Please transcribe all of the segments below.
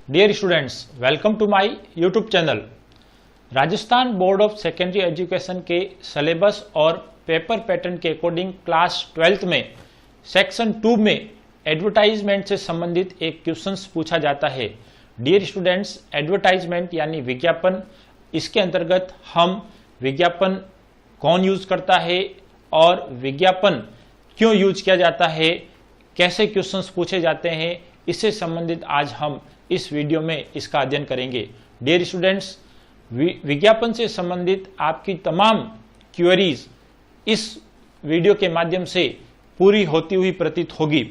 Dear students, welcome to my YouTube channel. Rajasthan board of secondary education के syllabus और paper pattern के according class 12th में section 2 में advertisement से संबंधित एक क्वेश्चंस पूछा जाता है। डियर स्टूडेंट्स, एडवर्टाइजमेंट यानी विज्ञापन, इसके अंतर्गत हम विज्ञापन कौन यूज करता है और विज्ञापन क्यों यूज किया जाता है, कैसे क्वेश्चंस पूछे जाते हैं, इससे संबंधित आज हम इस वीडियो में इसका अध्ययन करेंगे। डियर स्टूडेंट्स, विज्ञापन से संबंधित आपकी तमाम क्वेरीज इस वीडियो के माध्यम से पूरी होती हुई प्रतीत होगी।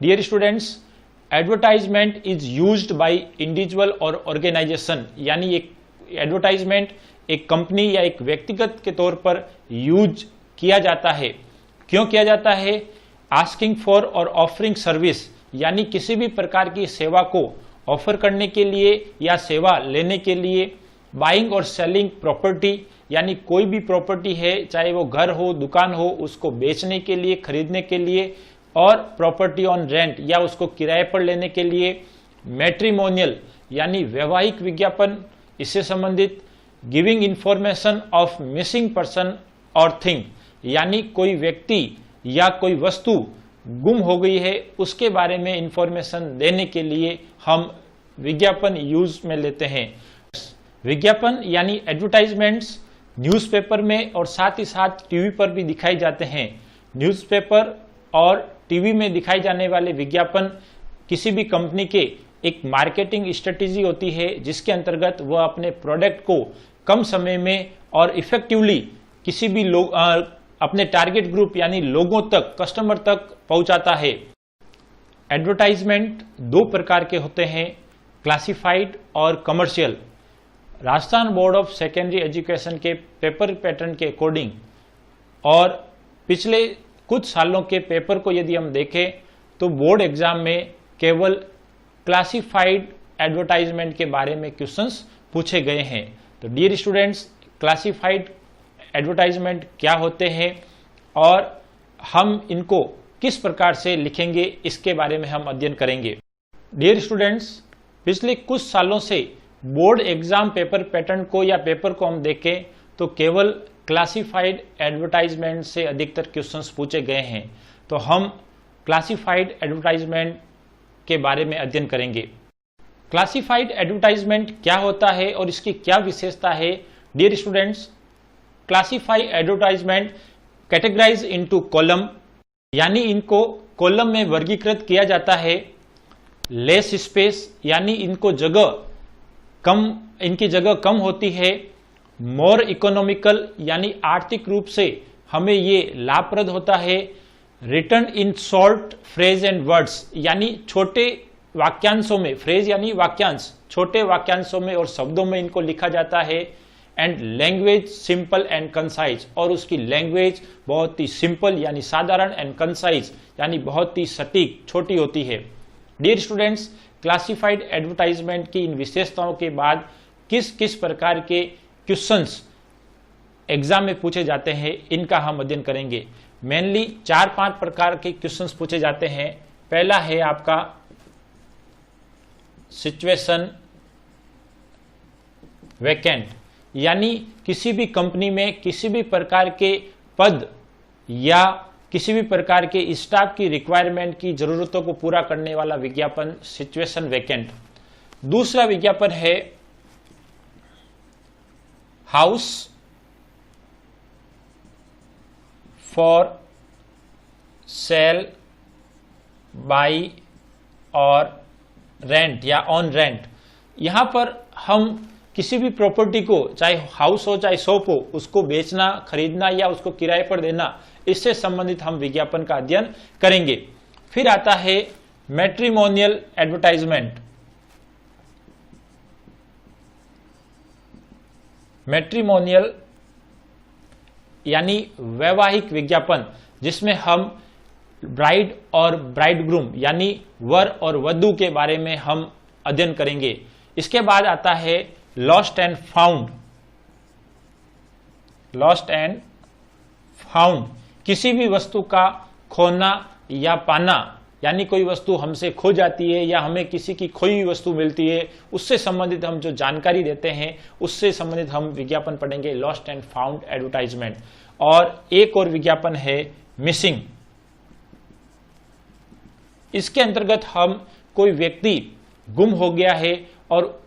Dear students, advertisement is used by individual और ऑर्गेनाइजेशन, यानी एक एडवर्टाइजमेंट एक कंपनी या एक व्यक्तिगत के तौर पर यूज किया जाता है। क्यों किया जाता है? आस्किंग फॉर और ऑफरिंग सर्विस, यानी किसी भी प्रकार की सेवा को ऑफर करने के लिए या सेवा लेने के लिए। बाइंग और सेलिंग प्रॉपर्टी, यानी कोई भी प्रॉपर्टी है, चाहे वो घर हो, दुकान हो, उसको बेचने के लिए, खरीदने के लिए। और प्रॉपर्टी ऑन रेंट, या उसको किराए पर लेने के लिए। मैट्रिमोनियल, यानी वैवाहिक विज्ञापन, इससे संबंधित। Giving information of missing person और थिंग, यानी कोई व्यक्ति या कोई वस्तु गुम हो गई है, उसके बारे में इंफॉर्मेशन देने के लिए हम विज्ञापन यूज में लेते हैं। विज्ञापन यानी एडवर्टाइजमेंट्स न्यूज़पेपर में और साथ ही साथ टीवी पर भी दिखाई जाते हैं। न्यूज़पेपर और टीवी में दिखाई जाने वाले विज्ञापन किसी भी कंपनी के एक मार्केटिंग स्ट्रेटेजी होती है, जिसके अंतर्गत वह अपने प्रोडक्ट को कम समय में और इफेक्टिवली किसी भी लोग अपने टारगेट ग्रुप यानी लोगों तक, कस्टमर तक पहुंचाता है। एडवर्टाइजमेंट दो प्रकार के होते हैं, क्लासिफाइड और commercial. Rajasthan board of secondary education के पेपर पैटर्न के अकॉर्डिंग और पिछले कुछ सालों के पेपर को यदि हम देखें तो बोर्ड एग्जाम में केवल क्लासिफाइड एडवर्टाइजमेंट के बारे में क्वेश्चंस पूछे गए हैं। तो डियर स्टूडेंट्स, क्लासिफाइड एडवर्टाइजमेंट क्या होते हैं और हम इनको किस प्रकार से लिखेंगे, इसके बारे में हम अध्ययन करेंगे। डियर स्टूडेंट्स, पिछले कुछ सालों से बोर्ड एग्जाम पेपर पैटर्न को या पेपर को हम देखें तो केवल क्लासिफाइड एडवर्टाइजमेंट से अधिकतर क्वेश्चंस पूछे गए हैं। तो हम क्लासिफाइड एडवर्टाइजमेंट के बारे में अध्ययन करेंगे। क्लासिफाइड एडवर्टाइजमेंट क्या होता है और इसकी क्या विशेषता है? Dear students, classified advertisement categorise into column, यानी इनको कॉलम में वर्गीकृत किया जाता है। लेस स्पेस, यानी इनकी जगह कम होती है। मोर इकोनॉमिकल, यानी आर्थिक रूप से हमें ये लाभप्रद होता है। Return in short phrase and words, यानी छोटे वाक्यांशों में, फ्रेज यानी वाक्यांश, छोटे वाक्यांशों में और शब्दों में इनको लिखा जाता है। And language simple and concise, और उसकी लैंग्वेज बहुत ही सिंपल यानी साधारण एंड कंसाइज यानी बहुत ही सटीक, छोटी होती है। डियर स्टूडेंट्स, क्लासिफाइड एडवर्टाइजमेंट की इन विशेषताओं के बाद किस किस प्रकार के क्वेश्चंस एग्जाम में पूछे जाते हैं, इनका हम अध्ययन करेंगे। मेनली 4-5 प्रकार के क्वेश्चंस पूछे जाते हैं। पहला है आपका सिचुएशन वैकेंट, यानी किसी भी कंपनी में किसी भी प्रकार के पद या किसी भी प्रकार के स्टाफ की रिक्वायरमेंट की जरूरतों को पूरा करने वाला विज्ञापन सिचुएशन वैकेंट। दूसरा विज्ञापन है हाउस फॉर सेल बाय और रेंट या ऑन रेंट। यहां पर हम किसी भी प्रॉपर्टी को, चाहे हाउस हो चाहे शॉप हो, उसको बेचना, खरीदना या उसको किराए पर देना, इससे संबंधित हम विज्ञापन का अध्ययन करेंगे। फिर आता है मैट्रिमोनियल एडवर्टाइजमेंट। मैट्रिमोनियल यानी वैवाहिक विज्ञापन, जिसमें हम ब्राइड और ब्राइडग्रूम यानी वर और वधू के बारे में हम अध्ययन करेंगे। इसके बाद आता है lost and found. Lost and found, किसी भी वस्तु का खोना या पाना, यानी कोई वस्तु हमसे खो जाती है या हमें किसी की खोई हुई वस्तु मिलती है, उससे संबंधित हम जो जानकारी देते हैं उससे संबंधित हम विज्ञापन पढ़ेंगे, लॉस्ट एंड फाउंड एडवर्टाइजमेंट। और एक और विज्ञापन है मिसिंग। इसके अंतर्गत हम कोई व्यक्ति गुम हो गया है और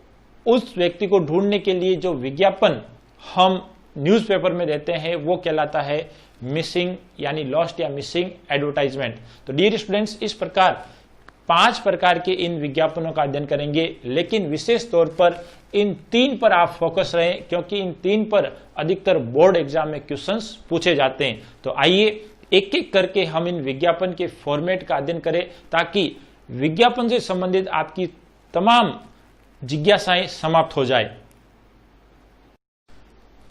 उस व्यक्ति को ढूंढने के लिए जो विज्ञापन हम न्यूज़पेपर में देते हैं वो कहलाता है मिसिंग यानी लॉस्ट या मिसिंग एडवर्टाइजमेंट। तो डियर स्टूडेंट्स, इस प्रकार 5 प्रकार के इन विज्ञापनों का अध्ययन करेंगे, लेकिन विशेष तौर पर इन 3 पर आप फोकस रहें क्योंकि इन 3 पर अधिकतर बोर्ड एग्जाम में क्वेश्चंस पूछे जाते हैं। तो आइए एक एक करके हम इन विज्ञापन के फॉर्मेट का अध्ययन करें ताकि विज्ञापन से संबंधित आपकी तमाम जिज्ञासाएं समाप्त हो जाए।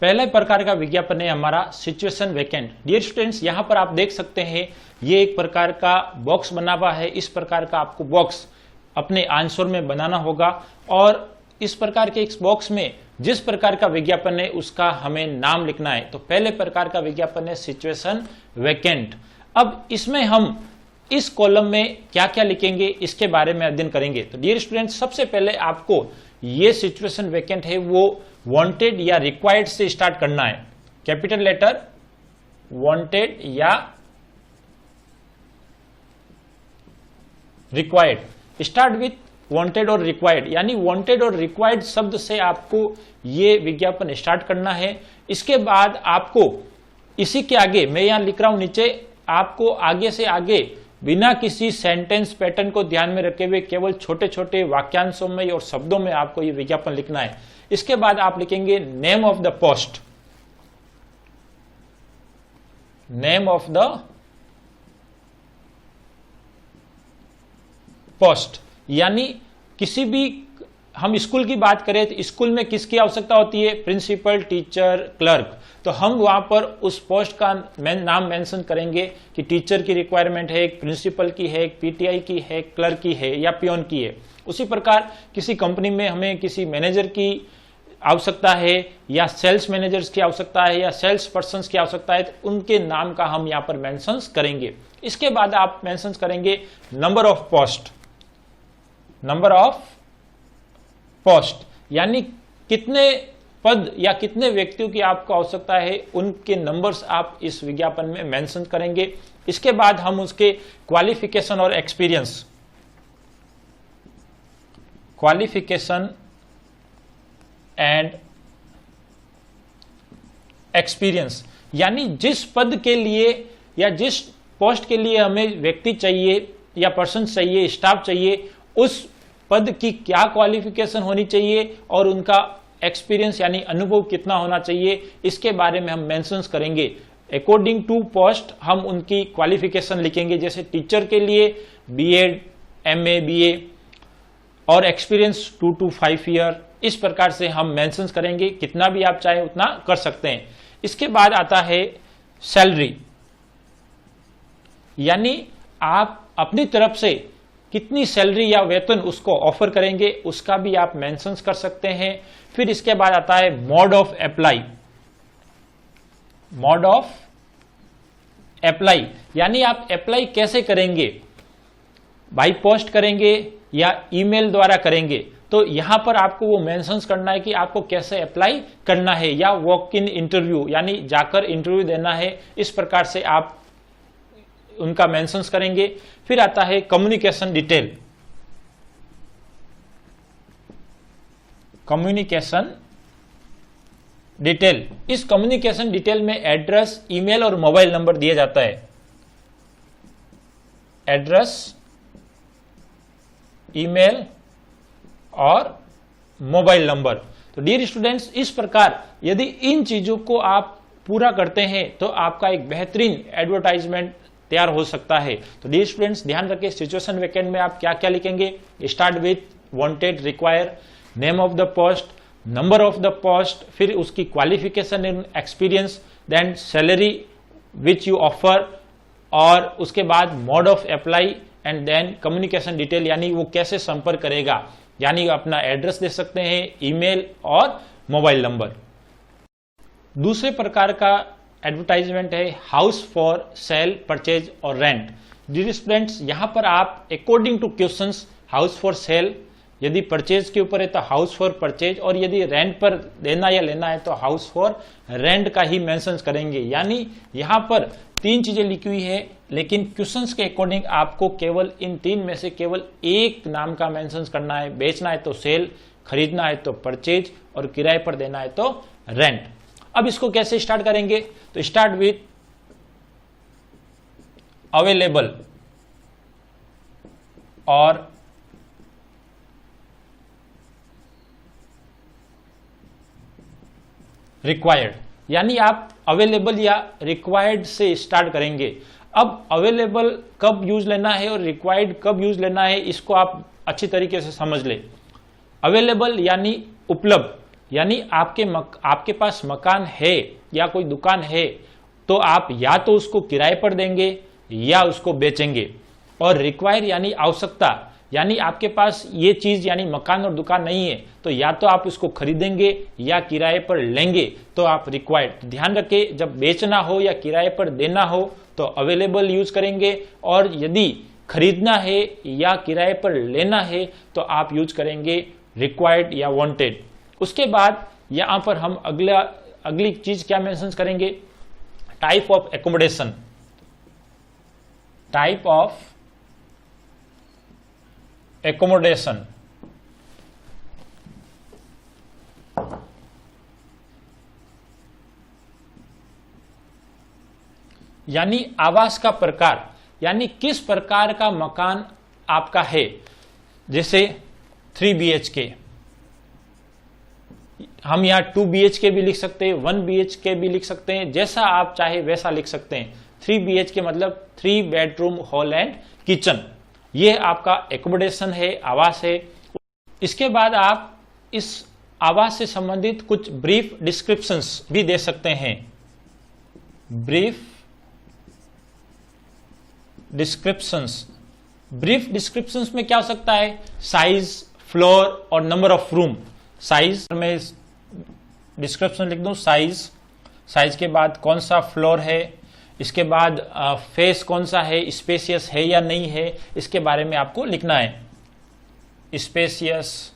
पहले प्रकार का विज्ञापन है हमारा सिचुएशन वैकेंट। डियर स्टूडेंट्स, यहां पर आप देख सकते हैं ये एक प्रकार का बॉक्स बना हुआ है। इस प्रकार का आपको बॉक्स अपने आंसर में बनाना होगा और इस प्रकार के इस बॉक्स में जिस प्रकार का विज्ञापन है उसका हमें नाम लिखना है। तो पहले प्रकार का विज्ञापन है सिचुएशन वैकेंट। अब इसमें हम इस कॉलम में क्या क्या लिखेंगे इसके बारे में अध्ययन करेंगे। तो डियर स्टूडेंट्स, सबसे पहले आपको ये सिचुएशन वैकेंट है वो वांटेड या रिक्वायर्ड से स्टार्ट करना है। कैपिटल लेटर वांटेड या रिक्वायर्ड। स्टार्ट विथ वांटेड और रिक्वायर्ड, यानी वांटेड और रिक्वायर्ड शब्द से आपको ये विज्ञापन स्टार्ट करना है। इसके बाद आपको इसी के आगे, मैं यहां लिख रहा हूं नीचे, आपको आगे से आगे बिना किसी सेंटेंस पैटर्न को ध्यान में रखे हुए केवल छोटे छोटे वाक्यांशों में और शब्दों में आपको ये विज्ञापन लिखना है। इसके बाद आप लिखेंगे name of the post. Name of the post यानी किसी भी, हम स्कूल की बात करें तो स्कूल में किसकी आवश्यकता होती है? Principal, teacher, clerk. तो हम वहां पर उस पोस्ट का नाम मेंशन करेंगे कि टीचर की रिक्वायरमेंट है, एक प्रिंसिपल की है, एक पीटीआई की है, क्लर्क की है या पियोन की है। उसी प्रकार किसी कंपनी में हमें किसी मैनेजर की आवश्यकता है या सेल्स मैनेजर्स की आवश्यकता है या सेल्स पर्सन्स की आवश्यकता है, तो उनके नाम का हम यहां पर मेंशन करेंगे। इसके बाद आप मेंशन करेंगे number of post. Number of post यानी कितने पद या कितने व्यक्तियों की आपको आवश्यकता है, उनके नंबर्स आप इस विज्ञापन में मेंशन करेंगे। इसके बाद हम उसके क्वालिफिकेशन और एक्सपीरियंस, क्वालिफिकेशन एंड एक्सपीरियंस यानी जिस पद के लिए या जिस पोस्ट के लिए हमें व्यक्ति चाहिए या पर्सन चाहिए, स्टाफ चाहिए, उस पद की क्या क्वालिफिकेशन होनी चाहिए और उनका एक्सपीरियंस यानी अनुभव कितना होना चाहिए, इसके बारे में हम मेंशन करेंगे। अकॉर्डिंग टू पोस्ट हम उनकी क्वालिफिकेशन लिखेंगे। जैसे टीचर के लिए बीएड, एमए, बीए और एक्सपीरियंस 2 to 5 ईयर। इस प्रकार से हम मेंशन करेंगे, कितना भी आप चाहे उतना कर सकते हैं। इसके बाद आता है सैलरी, यानी आप अपनी तरफ से कितनी सैलरी या वेतन उसको ऑफर करेंगे, उसका भी आप मेंशन कर सकते हैं। फिर इसके बाद आता है mode of apply. Mode of apply यानी आप अप्लाई कैसे करेंगे, बाय पोस्ट करेंगे या ईमेल द्वारा करेंगे। तो यहां पर आपको वो मेंशन करना है कि आपको कैसे अप्लाई करना है, या वॉक इन इंटरव्यू यानी जाकर इंटरव्यू देना है। इस प्रकार से आप उनका मेंशन करेंगे। फिर आता है कम्युनिकेशन डिटेल। कम्युनिकेशन डिटेल, इस कम्युनिकेशन डिटेल में एड्रेस, ईमेल और मोबाइल नंबर दिया जाता है। एड्रेस, ईमेल और मोबाइल नंबर। तो डियर स्टूडेंट्स, इस प्रकार यदि इन चीजों को आप पूरा करते हैं तो आपका एक बेहतरीन एडवर्टाइजमेंट तैयार हो सकता है। तो डियर स्टूडेंट्स, ध्यान रखें सिचुएशन वैकेंट में आप क्या क्या लिखेंगे। Start with wanted, require, name of the post, number of the post, फिर उसकी qualification and experience, then salary which you offer, और उसके बाद mode of apply and then communication detail यानी वो कैसे संपर्क करेगा, यानी अपना एड्रेस दे सकते हैं, ईमेल और मोबाइल नंबर। दूसरे प्रकार का एडवर्टाइजमेंट है हाउस फॉर सेल, परचेज और रेंट, डियर स्टूडेंट्स, यहां पर आप according two questions house for cell, यदि परचेज के ऊपर है तो हाउस फॉर परचेज, और यदि रेंट पर देना या लेना है तो हाउस फॉर रेंट का ही मेंशन करेंगे। यानी यहां पर 3 चीजें लिखी हुई है, लेकिन क्वेश्चंस के अकॉर्डिंग आपको केवल इन 3 में से केवल एक नाम का मेंशन करना है। बेचना है तो सेल, खरीदना है तो परचेज, और किराए पर देना है तो रेंट। अब इसको कैसे स्टार्ट करेंगे? तो स्टार्ट विथ अवेलेबल और रिक्वायर्ड, यानी आप अवेलेबल या रिक्वायर्ड से स्टार्ट करेंगे। अब अवेलेबल कब यूज लेना है और रिक्वायर्ड कब यूज लेना है, इसको आप अच्छी तरीके से समझ ले। अवेलेबल यानी उपलब्ध, यानी आपके पास मकान है या कोई दुकान है तो आप या तो उसको किराए पर देंगे या उसको बेचेंगे। और रिक्वायर यानी आवश्यकता, यानी आपके पास ये चीज यानी मकान और दुकान नहीं है तो या तो आप उसको खरीदेंगे या किराए पर लेंगे तो आप रिक्वायर्ड। ध्यान रखें, जब बेचना हो या किराए पर देना हो तो अवेलेबल यूज करेंगे, और यदि खरीदना है या किराए पर लेना है तो आप यूज करेंगे रिक्वायर्ड या वांटेड। उसके बाद यहां पर हम अगली चीज क्या मेंशन करेंगे? Type of accommodation. Type of accommodation, यानी आवास का प्रकार, यानी किस प्रकार का मकान आपका है। जैसे 3 BHK, हम यहां 2 BHK भी लिख सकते हैं, 1 BHK भी लिख सकते हैं, जैसा आप चाहे वैसा लिख सकते हैं। 3 BHK मतलब 3 बेडरूम हॉल एंड किचन, ये आपका एकोमोडेशन है, आवास है। इसके बाद आप इस आवास से संबंधित कुछ ब्रीफ डिस्क्रिप्शंस भी दे सकते हैं। ब्रीफ डिस्क्रिप्शंस, ब्रीफ डिस्क्रिप्शंस में क्या हो सकता है? साइज, फ्लोर और नंबर ऑफ रूम। साइज में डिस्क्रिप्शन लिख दूं, साइज के बाद कौन सा फ्लोर है, इसके बाद फेस कौन सा है, स्पेसियस है या नहीं है, इसके बारे में आपको लिखना है। स्पेसियस,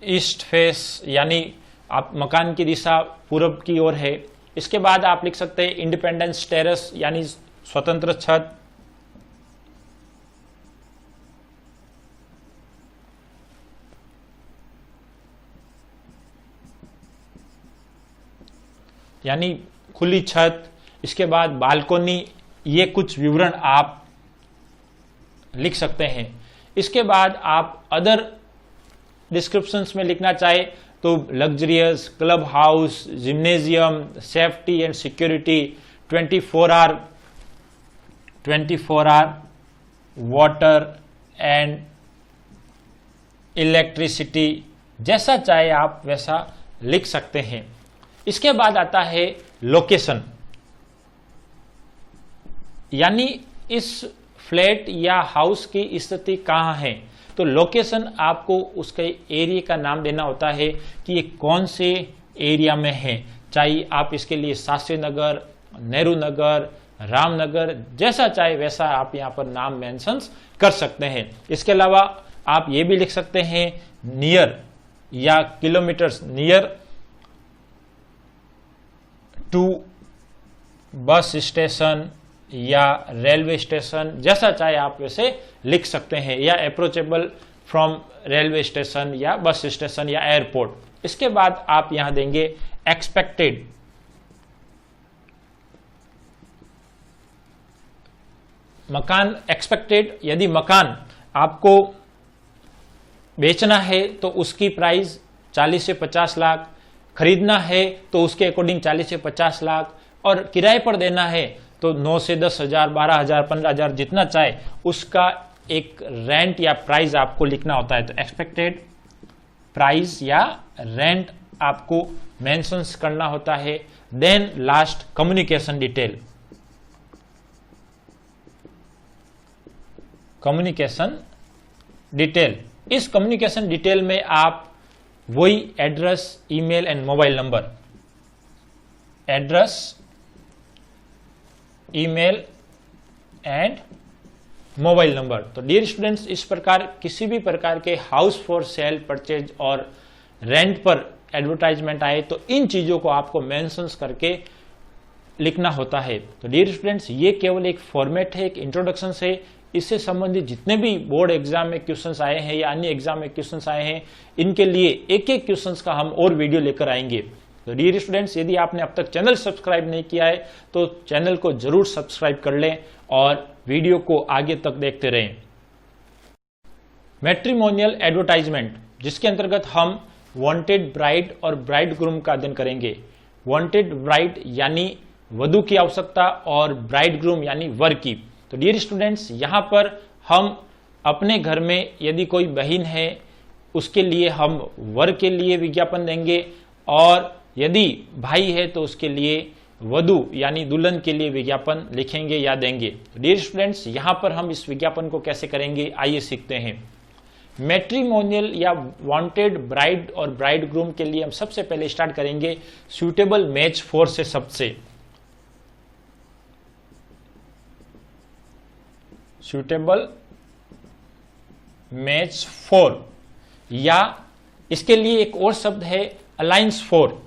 ईस्ट फेस यानी आप मकान की दिशा पूरब की ओर है। इसके बाद आप लिख सकते हैं इंडिपेंडेंस टेरेस यानी स्वतंत्र छत। यानी खुली छत। इसके बाद बालकोनी, ये कुछ विवरण आप लिख सकते हैं। इसके बाद आप अदर डिस्क्रिप्शंस में लिखना चाहे तो luxurious, club house, gymnasium, safety and security, 24 hour water and electricity, जैसा चाहे आप वैसा लिख सकते हैं। इसके बाद आता है लोकेशन, यानी इस फ्लैट या हाउस की स्थिति कहां है। तो लोकेशन आपको उसके एरिया का नाम देना होता है कि ये कौन से एरिया में है। चाहे आप इसके लिए शास्त्री नगर, नेहरू नगर, रामनगर, जैसा चाहे वैसा आप यहां पर नाम मेंशन कर सकते हैं। इसके अलावा आप ये भी लिख सकते हैं नियर या kilometres near to bus station या रेलवे स्टेशन, जैसा चाहे आप वैसे लिख सकते हैं, या अप्रोचेबल फ्रॉम रेलवे स्टेशन या बस स्टेशन या एयरपोर्ट। इसके बाद आप यहां देंगे एक्सपेक्टेड, मकान एक्सपेक्टेड, यदि मकान आपको बेचना है तो उसकी प्राइस 40 से 50 लाख, खरीदना है तो उसके अकॉर्डिंग 40 से 50 लाख, और किराए पर देना है तो 9 से 10,000, 12,000, 15,000 जितना चाहे उसका एक रेंट या प्राइस आपको लिखना होता है। तो एक्सपेक्टेड प्राइस या रेंट आपको मेंशन करना होता है। Then last communication detail, communication detail. इस कम्युनिकेशन डिटेल में आप वही address, email and mobile number, address, email and mobile number. तो डियर स्टूडेंट्स, इस प्रकार किसी भी प्रकार के हाउस फॉर सेल, परचेज और रेंट पर एडवर्टाइजमेंट आए तो इन चीजों को आपको मेंशंस करके लिखना होता है। तो डियर स्टूडेंट्स, ये केवल एक फॉर्मेट है, एक इंट्रोडक्शन है। इससे संबंधित जितने भी बोर्ड एग्जाम में क्वेश्चंस आए हैं या अन्य एग्जाम में क्वेश्चंस आए हैं, इनके लिए एक एक क्वेश्चंस का हम और वीडियो लेकर आएंगे। तो डियर स्टूडेंट्स, यदि आपने अब तक चैनल सब्सक्राइब नहीं किया है तो चैनल को जरूर सब्सक्राइब कर लें और वीडियो को आगे तक देखते रहें। मैट्रिमोनियल एडवर्टाइजमेंट, जिसके अंतर्गत हम वांटेड ब्राइड और ब्राइड ग्रूम का अध्ययन करेंगे। वांटेड ब्राइड यानी वधू की आवश्यकता और ब्राइड ग्रूम यानी वर की। तो डियर स्टूडेंट्स, यहां पर हम अपने घर में यदि कोई बहन है उसके लिए हम वर के लिए विज्ञापन देंगे और यदि भाई है तो उसके लिए वधू यानी दुल्हन के लिए विज्ञापन लिखेंगे या देंगे। तो डियर स्टूडेंट्स, यहां पर हम इस विज्ञापन को कैसे करेंगे, आइए सीखते हैं। मैट्रिमोनियल या वांटेड ब्राइड और ब्राइड ग्रूम के लिए हम सबसे पहले स्टार्ट करेंगे सूटेबल मैच फॉर से शब्द से। सूटेबल मैच फॉर, या इसके लिए एक और शब्द है alliance for.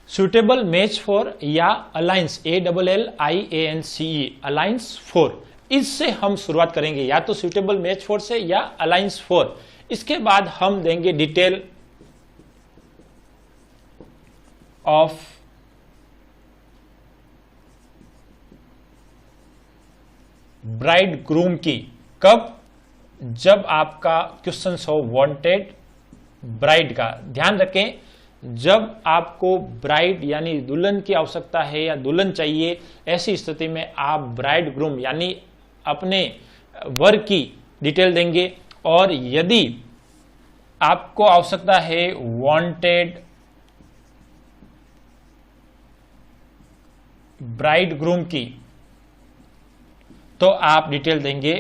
Suitable match for या अलायंस, ALLIANCE, अलायंस फॉर, इससे हम शुरुआत करेंगे, या तो सूटेबल मैच फॉर से या अलायंस फॉर। इसके बाद हम देंगे डिटेल ऑफ ब्राइड ग्रूम की। कब? जब आपका क्वेश्चन हो वांटेड ब्राइड का। ध्यान रखें, जब आपको ब्राइड यानी दुल्हन की आवश्यकता है या दुल्हन चाहिए, ऐसी स्थिति में आप ब्राइड ग्रूम यानी अपने वर की डिटेल देंगे। और यदि आपको आवश्यकता है वांटेड ब्राइड ग्रूम की, तो आप डिटेल देंगे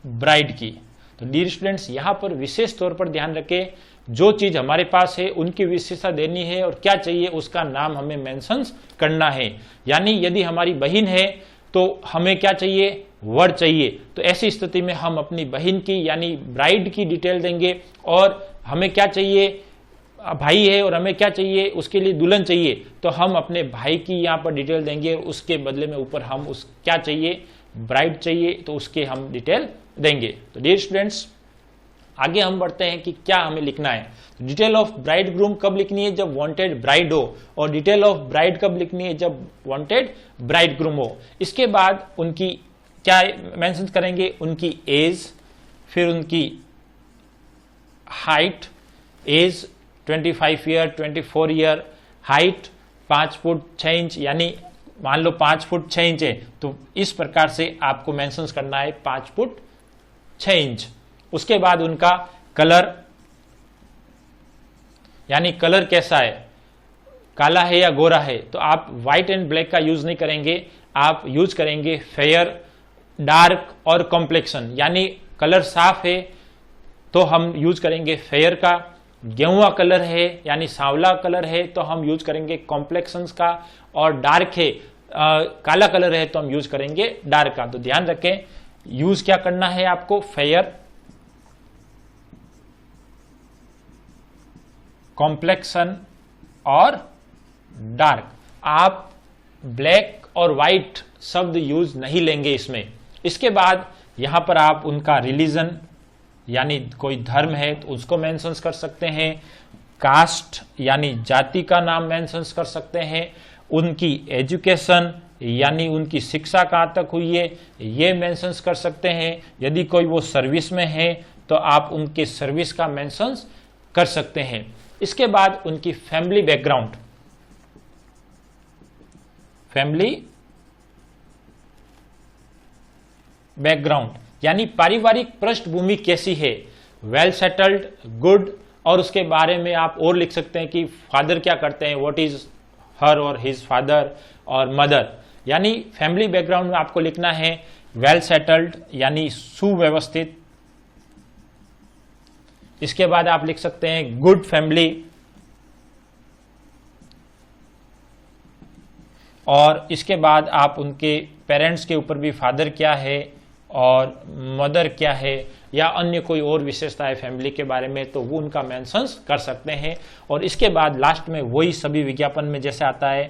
ब्राइड की। तो डियर स्टूडेंट्स, यहां पर विशेष तौर पर ध्यान रखें, जो चीज हमारे पास है उनकी विशेषता देनी है और क्या चाहिए उसका नाम हमें मेंशंस करना है। यानी यदि हमारी बहन है तो हमें क्या चाहिए, वर चाहिए। तो ऐसी स्थिति में हम अपनी बहन की यानी ब्राइड की डिटेल देंगे। और हमें क्या चाहिए, भाई है और हमें क्या चाहिए, उसके लिए दुल्हन चाहिए, तो हम अपने भाई की यहाँ पर डिटेल देंगे। उसके बदले में ऊपर हम उस क्या चाहिए, ब्राइड चाहिए, तो उसके हम डिटेल देंगे। तो डियर स्टूडेंट्स, आगे हम बढ़ते हैं कि क्या हमें लिखना है। डिटेल ऑफ ब्राइड ग्रूम कब लिखनी है, जब वांटेड ब्राइड हो, और डिटेल ऑफ ब्राइड कब लिखनी है, जब वांटेड ब्राइड ग्रूम हो। इसके बाद उनकी क्या मेंशन करेंगे, उनकी एज, फिर उनकी height, age 25 year, 24 year, height 5 foot 6 inch, यानी मान लो 5 फुट 6 इंच है तो इस प्रकार से आपको मेंशन करना है 5 फुट 6 इंच। उसके बाद उनका कलर, यानी कलर कैसा है, काला है या गोरा है, तो आप व्हाइट एंड ब्लैक का यूज नहीं करेंगे, आप यूज करेंगे फेयर, डार्क और कॉम्प्लेक्शन। यानी कलर साफ है तो हम यूज करेंगे फेयर का, गेहुआ कलर है यानी सांवला कलर है तो हम यूज करेंगे कॉम्प्लेक्शंस का, और डार्क है काला कलर है तो हम यूज करेंगे डार्क का। तो ध्यान रखें, यूज क्या करना है आपको, फेयर, कॉम्प्लेक्शन और डार्क। आप ब्लैक और व्हाइट शब्द यूज नहीं लेंगे इसमें। इसके बाद यहां पर आप उनका रिलीजन यानी कोई धर्म है तो उसको मेंशंस कर सकते हैं, कास्ट यानी जाति का नाम मेंशंस कर सकते हैं, उनकी एजुकेशन यानी उनकी शिक्षा कहाँ तक हुई है ये मेंशंस कर सकते हैं। यदि कोई वो सर्विस में है तो आप उनके सर्विस का मेंशंस कर सकते हैं। इसके बाद उनकी फैमिली बैकग्राउंड, फैमिली बैकग्राउंड यानी पारिवारिक पृष्ठभूमि कैसी है, वेल सेटल्ड, गुड, और उसके बारे में आप और लिख सकते हैं कि फादर क्या करते हैं, व्हाट इज हर और हिज फादर और मदर। यानी फैमिली बैकग्राउंड में आपको लिखना है वेल सेटल्ड यानी सुव्यवस्थित, इसके बाद आप लिख सकते हैं गुड फैमिली, और इसके बाद आप उनके पेरेंट्स के ऊपर भी फादर क्या है और मदर क्या है या अन्य कोई और विशेषता है फैमिली के बारे में, तो वो उनका मेंशंस कर सकते हैं। और इसके बाद लास्ट में वही सभी विज्ञापन में जैसे आता है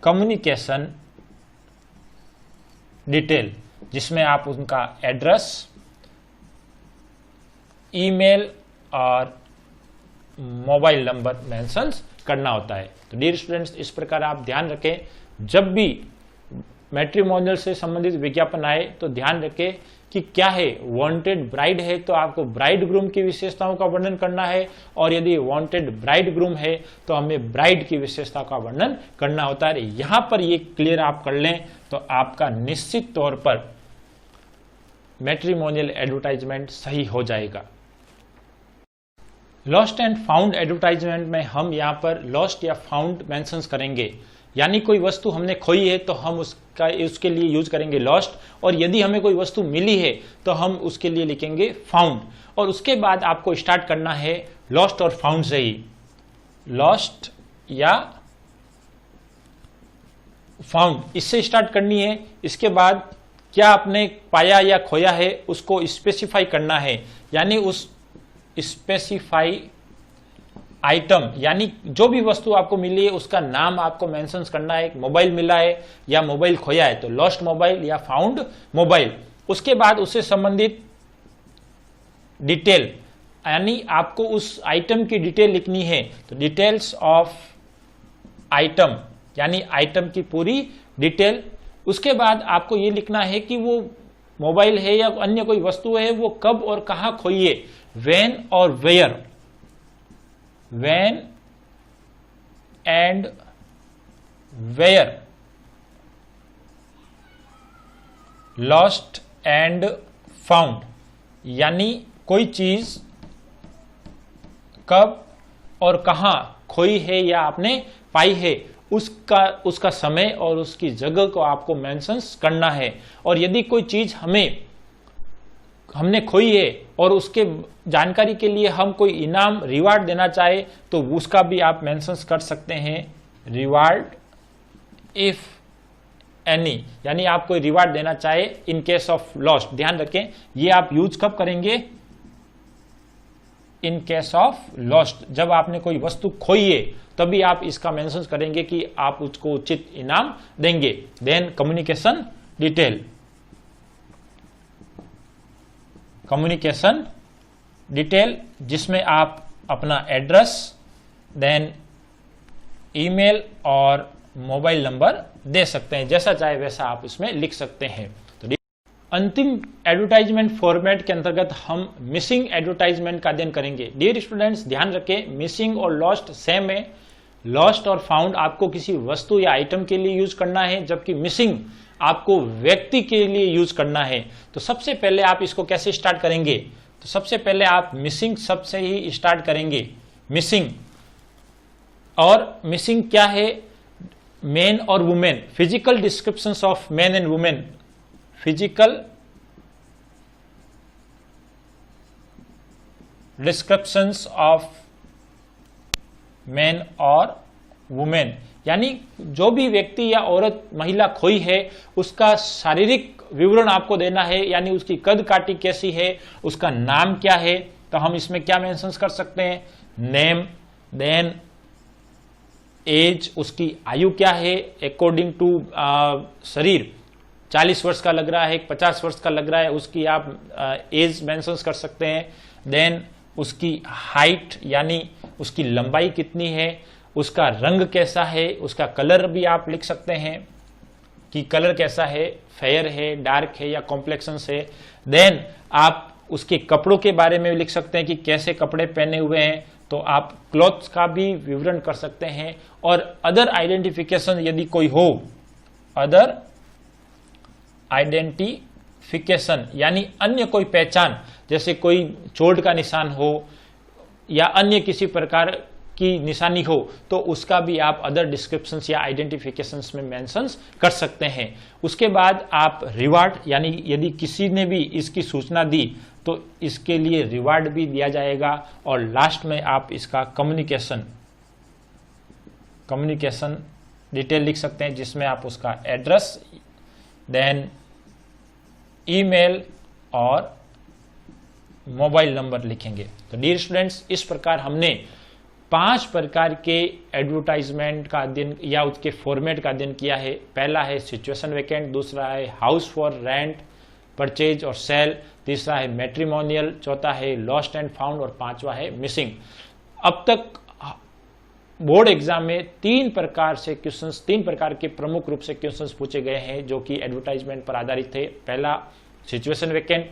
कम्युनिकेशन डिटेल, जिसमें आप उनका एड्रेस, ईमेल और मोबाइल नंबर मेंशंस करना होता है। तो डियर स्टूडेंट्स, इस प्रकार आप ध्यान रखें, जब भी मैट्रिमोनियल से संबंधित विज्ञापन आए तो ध्यान रखें कि क्या है, वांटेड ब्राइड है तो आपको ब्राइड ग्रूम की विशेषताओं का वर्णन करना है, और यदि वांटेड ब्राइड ग्रूम है तो हमें ब्राइड की विशेषता का वर्णन करना होता है। यहां पर ये क्लियर आप कर लें तो आपका निश्चित तौर पर मैट्रिमोनियल एडवर्टाइजमेंट सही हो जाएगा। लॉस्ट एंड फाउंड एडवर्टाइजमेंट में हम यहाँ पर लॉस्ट या फाउंड मेंशंस करेंगे, यानी कोई वस्तु हमने खोई है तो हम उसके लिए यूज करेंगे लॉस्ट, और यदि हमें कोई वस्तु मिली है तो हम उसके लिए लिखेंगे फाउंड। और उसके बाद आपको स्टार्ट करना है लॉस्ट और फाउंड से ही, लॉस्ट या फाउंड इससे स्टार्ट करनी है। इसके बाद क्या आपने पाया या खोया है उसको स्पेसिफाई करना है, यानी उस स्पेसिफाई आइटम, यानी जो भी वस्तु आपको मिली है उसका नाम आपको मेंशंस करना है। मोबाइल मिला है या मोबाइल खोया है तो लॉस्ट मोबाइल या फाउंड मोबाइल। उसके बाद उससे संबंधित डिटेल, यानी आपको उस आइटम की डिटेल लिखनी है, तो डिटेल्स ऑफ आइटम, यानी आइटम की पूरी डिटेल। उसके बाद आपको ये लिखना है कि वो मोबाइल है या अन्य कोई वस्तु है वो कब और कहां खोई है, व्हेन और where, when and where, lost and found, यानी कोई चीज कब और कहां खोई है या आपने पाई है, उसका समय और उसकी जगह को आपको मेंशंस करना है। और यदि कोई चीज हमने खोई है और उसके जानकारी के लिए हम कोई इनाम रिवार्ड देना चाहे तो उसका भी आप मेंशंस कर सकते हैं, रिवार्ड इफ एनी, यानी आप कोई रिवार्ड देना चाहे इन केस ऑफ लॉस्ट। ध्यान रखें ये आप यूज कब करेंगे, इन केस ऑफ लॉस्ट, जब आपने कोई वस्तु खोई है तभी आप इसका मेंशन करेंगे कि आप उसको उचित इनाम देंगे। Then communication detail, communication detail जिसमें आप अपना एड्रेस, देन ईमेल और मोबाइल नंबर दे सकते हैं, जैसा चाहे वैसा आप इसमें लिख सकते हैं। तो अंतिम एडवर्टाइजमेंट फॉर्मेट के अंतर्गत हम मिसिंग एडवर्टाइजमेंट का अध्ययन करेंगे। डियर स्टूडेंट्स ध्यान रखें, मिसिंग और लॉस्ट सेम है। लॉस्ट और फाउंड आपको किसी वस्तु या आइटम के लिए यूज करना है, जबकि मिसिंग आपको व्यक्ति के लिए यूज करना है। तो सबसे पहले आप इसको कैसे स्टार्ट करेंगे, तो सबसे पहले आप मिसिंग शब्द से ही स्टार्ट करेंगे। मिसिंग, और मिसिंग क्या है, मैन और women, physical descriptions of man and women, physical descriptions of man और वुमेन, यानी जो भी व्यक्ति या औरत महिला खोई है उसका शारीरिक विवरण आपको देना है, यानी उसकी कद काठी कैसी है, उसका नाम क्या है। तो हम इसमें क्या मेंशन कर सकते हैं, नेम, देन एज, उसकी आयु क्या है अकॉर्डिंग टू शरीर, 40 वर्ष का लग रहा है, 50 वर्ष का लग रहा है, उसकी आप एज मेंशन कर सकते हैं। देन उसकी हाइट, यानी उसकी लंबाई कितनी है, उसका रंग कैसा है, उसका कलर भी आप लिख सकते हैं कि कलर कैसा है, फेयर है, डार्क है या कॉम्प्लेक्शन है। देन आप उसके कपड़ों के बारे में लिख सकते हैं कि कैसे कपड़े पहने हुए हैं, तो आप क्लॉथ्स का भी विवरण कर सकते हैं। और अदर आइडेंटिफिकेशन यदि कोई हो, अदर आइडेंटिफिकेशन यानी अन्य कोई पहचान, जैसे कोई चोट का निशान हो या अन्य किसी प्रकार की निशानी हो, तो उसका भी आप अदर डिस्क्रिप्शंस या आइडेंटिफिकेशंस में मेंशंस कर सकते हैं। उसके बाद आप रिवार्ड, यानी यदि किसी ने भी इसकी सूचना दी तो इसके लिए रिवार्ड भी दिया जाएगा। और लास्ट में आप इसका कम्युनिकेशन डिटेल लिख सकते हैं, जिसमें आप उसका एड्रेस, देन ईमेल और मोबाइल नंबर लिखेंगे। तो डियर स्टूडेंट्स, इस प्रकार हमने 5 प्रकार के एडवर्टाइजमेंट का अध्ययन या उसके फॉर्मेट का अध्ययन किया है। पहला है सिचुएशन वैकेंट, दूसरा है हाउस फॉर रेंट, परचेज और सेल, तीसरा है मैट्रिमोनियल, चौथा है लॉस्ट एंड फाउंड और पांचवा है मिसिंग। अब तक बोर्ड एग्जाम में 3 प्रकार के प्रमुख रूप से क्वेश्चंस पूछे गए हैं जो कि एडवर्टाइजमेंट पर आधारित थे। पहला सिचुएशन वैकेंट,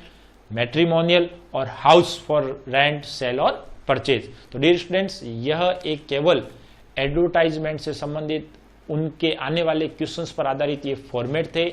मैट्रिमोनियल और हाउस फॉर रेंट, सेल और परचेज। तो डियर स्टूडेंट्स, यह एक केवल एडवर्टाइजमेंट से संबंधित उनके आने वाले क्वेश्चंस पर आधारित ये फॉर्मेट थे।